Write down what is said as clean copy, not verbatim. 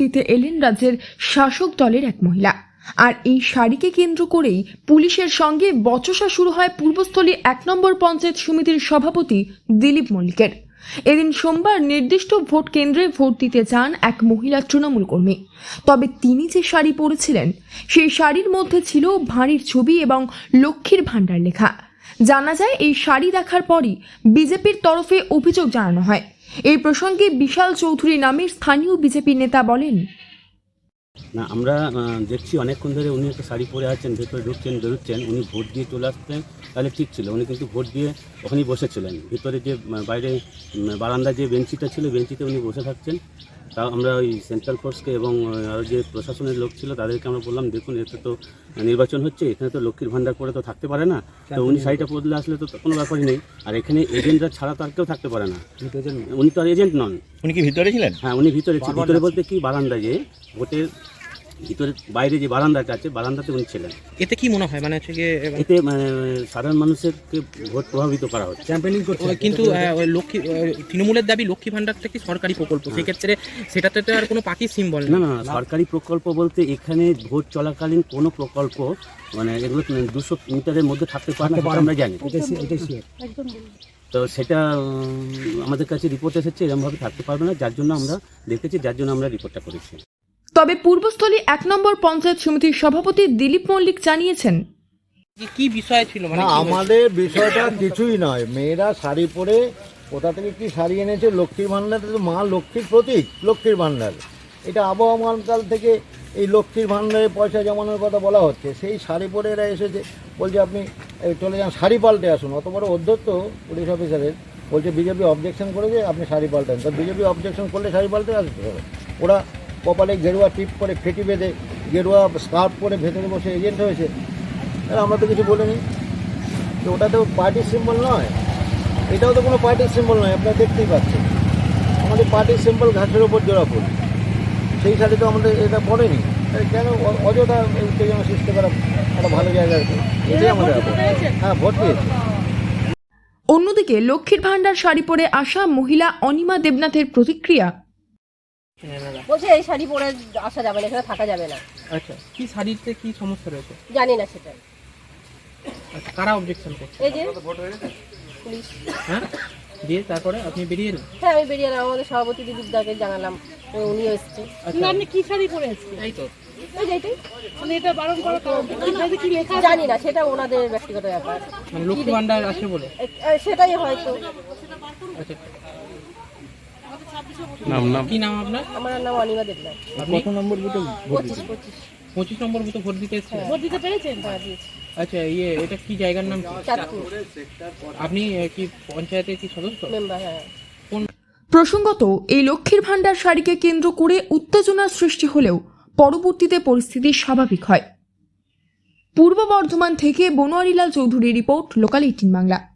দিতে এলেন রাজ্যের শাসক দলের এক মহিলা। আর এই শাড়িকে কেন্দ্র করেই পুলিশের সঙ্গে বচসা শুরু হয় পূর্বস্থলী 1 নম্বর পঞ্চায়েত সমিতির সভাপতি দিলীপ মল্লিকের। এদিন সোমবার নির্দিষ্ট ভোট কেন্দ্রে ভোট দিতে চান এক মহিলা তৃণমূল কর্মী। তবে তিনি যে শাড়ি পরেছিলেন সেই শাড়ির মধ্যে ছিল ভাঁড়ির ছবি এবং লক্ষ্মীর ভাণ্ডার লেখা। জানা যায় এই শাড়ি দেখার পরই বিজেপির তরফে অভিযোগ জানানো হয়। এই প্রসঙ্গে বিশাল চৌধুরী নামের স্থানীয় বিজেপি নেতা বলেন, না আমরা দেখছি অনেকক্ষণ ধরে উনি একটা শাড়ি পরে আছেন, ভেতরে ঢুকছেন বেরোচ্ছেন, উনি ভোট দিয়ে চলে আসতেন তাহলে ঠিক ছিল। উনি কিন্তু ভোট দিয়ে ওখানেই বসেছিলেন, ভিতরে যে বাইরে বারান্দা যে বেঞ্চিটা ছিল বেঞ্চিতে উনি বসে থাকছেন। তাও আমরা ওই সেন্ট্রাল ফোর্সকে এবং আরও যে প্রশাসনের লোক ছিল তাদেরকে আমরা বললাম, দেখুন এতে তো নির্বাচন হচ্ছে, এখানে তো লক্ষ্মীর ভাণ্ডার করে তো থাকতে পারে না, তো উনি শাড়িটা পরলে আসলে তো কোনো ব্যাপারই নেই। আর এখানে এজেন্টরা ছাড়া তো আর কেউ থাকতে পারে না, উনি তো আর এজেন্ট নন। উনি কি ভিতরে ছিলেন? হ্যাঁ উনি ভিতরে ছিলেন। ভিতরে বলতে কি বারান্দায় যে ভোটের ভিতরে বাইরে যে বারান্দাটা আছে বারান্দাতে উনি ছিলেন। এতে কি মনে হয় মানে হচ্ছে গিয়ে এতে সাধারণ মানুষকে ভোট প্রভাবিত করা হচ্ছে, ক্যাম্পেইনিং করছে। কিন্তু লক্ষ্মী তৃণমূলের দাবি লক্ষ্মী ভাণ্ডার থেকে সরকারি প্রকল্প, সেক্ষেত্রে সেটাতে তো আর কোনো পার্টির সিম্বল না। না সরকারি প্রকল্প বলতে এখানে ভোট চলাকালীন কোনো প্রকল্প মানে এগুলো 200 মিটারের মধ্যে থাকতে পারে না, আমরা জানি। তো সেটা আমাদের কাছে রিপোর্ট এসেছে এরকমভাবে থাকতে পারবে না, যার জন্য আমরা দেখেছি, যার জন্য আমরা রিপোর্টটা করেছি। তবে পূর্বস্থলী 1 নম্বর পঞ্চায়েত সমিতির সভাপতি দিলীপ মল্লিক জানিয়েছেন, কি বিষয় ছিল মানে আমাদের বিষয়টা কিছুই নয়। মেয়েরা শাড়ি পরে কোথা থেকে কি শাড়ি এনেছে, লক্ষ্মীর ভাণ্ডার, মা লক্ষ্মীর প্রতীক লক্ষ্মীর ভাণ্ডার। এটা আবহমানকাল থেকে এই লক্ষ্মীর ভাণ্ডারে পয়সা জমানোর কথা বলা হচ্ছে। সেই শাড়ি পরে এরা এসেছে, বলছে আপনি চলে যান শাড়ি পাল্টে আসুন। অত বড় অধ্যত্ত পুলিশ অফিসারের, বলছে বিজেপি অবজেকশন করেছে আপনি শাড়ি পাল্টান। তো বিজেপি অবজেকশন করলে শাড়ি পাল্টে আসতে হবে। ওরা কপালে গেরুয়া টিপ করে ফেটি বেঁধে গেরুয়া স্কার্ফ পরে ভেতরে বসে এজেন্ট হয়েছে, আমরা তো কিছু বলিনি। তো ওটা তো পার্টির সিম্বল নয়, এটাও তো কোনো পার্টির সিম্বল নয়। আপনারা দেখতেই পাচ্ছেন আমাদের পার্টির সিম্বল ঘাসের ওপর জোড়া ফুল, সেই শাড়ি তো আমাদের এটা পড়েনি। কেন অযথা উত্তেজনা সৃষ্টি করা একটা ভালো জায়গায়, এটাই আমাদের। হ্যাঁ ভোট পেয়েছে। অন্যদিকে লক্ষ্মীর ভাণ্ডার শাড়ি পরে আসা মহিলা অনিমা দেবনাথের প্রতিক্রিয়া, বলছে এই শাড়ি পরে আসা যাবে না, এখানে থাকা যাবে না। আচ্ছা, কি শাড়িতে কি সমস্যা রয়েছে জানি না সেটা। আচ্ছা, কারা অবজেকশন করছে? এই যে পুলিশ। হ্যাঁ, দিয়ে তারপরে আপনি বেরিয়ে এলেন? হ্যাঁ আমি বেরিয়ে এলাম, আমাদের সভাপতি দিদিদাকে জানালাম, উনিও এসছে। আপনি কি শাড়ি পরে এসেছেন? এই তো এই যে এইটাই, মানে এটা বারণ করা তো কি লেখা আছে? জানি না, সেটা ওনাদের ব্যক্তিগত ব্যাপার। মানে লক্ষ্মী ভাণ্ডার আছে বলে? সেটাই হয়তো। আচ্ছা, কি নাম আপনার? আমার নাম অনিমা দেবনাথ। কত নম্বর বুথে ভোট দিচ্ছেন? 25 নম্বর বুথে ভোট দিতে এসেছেন? ভোট দিতে পেরেছেন? হ্যাঁ দিয়েছি। আচ্ছা, এটা কি জায়গার নাম কি? চাঁদপুর আপনি কি পঞ্চায়েতের কি সদস্য? মেম্বার। হ্যাঁ। প্রসঙ্গত এই লক্ষ্মীর ভাণ্ডার শাড়িকে কেন্দ্র করে উত্তেজনার সৃষ্টি হলেও পরবর্তীতে পরিস্থিতি স্বাভাবিক হয়। পূর্ব বর্ধমান থেকে বনোয়ারিলাল চৌধুরী রিপোর্ট, লোকাল 18 বাংলা।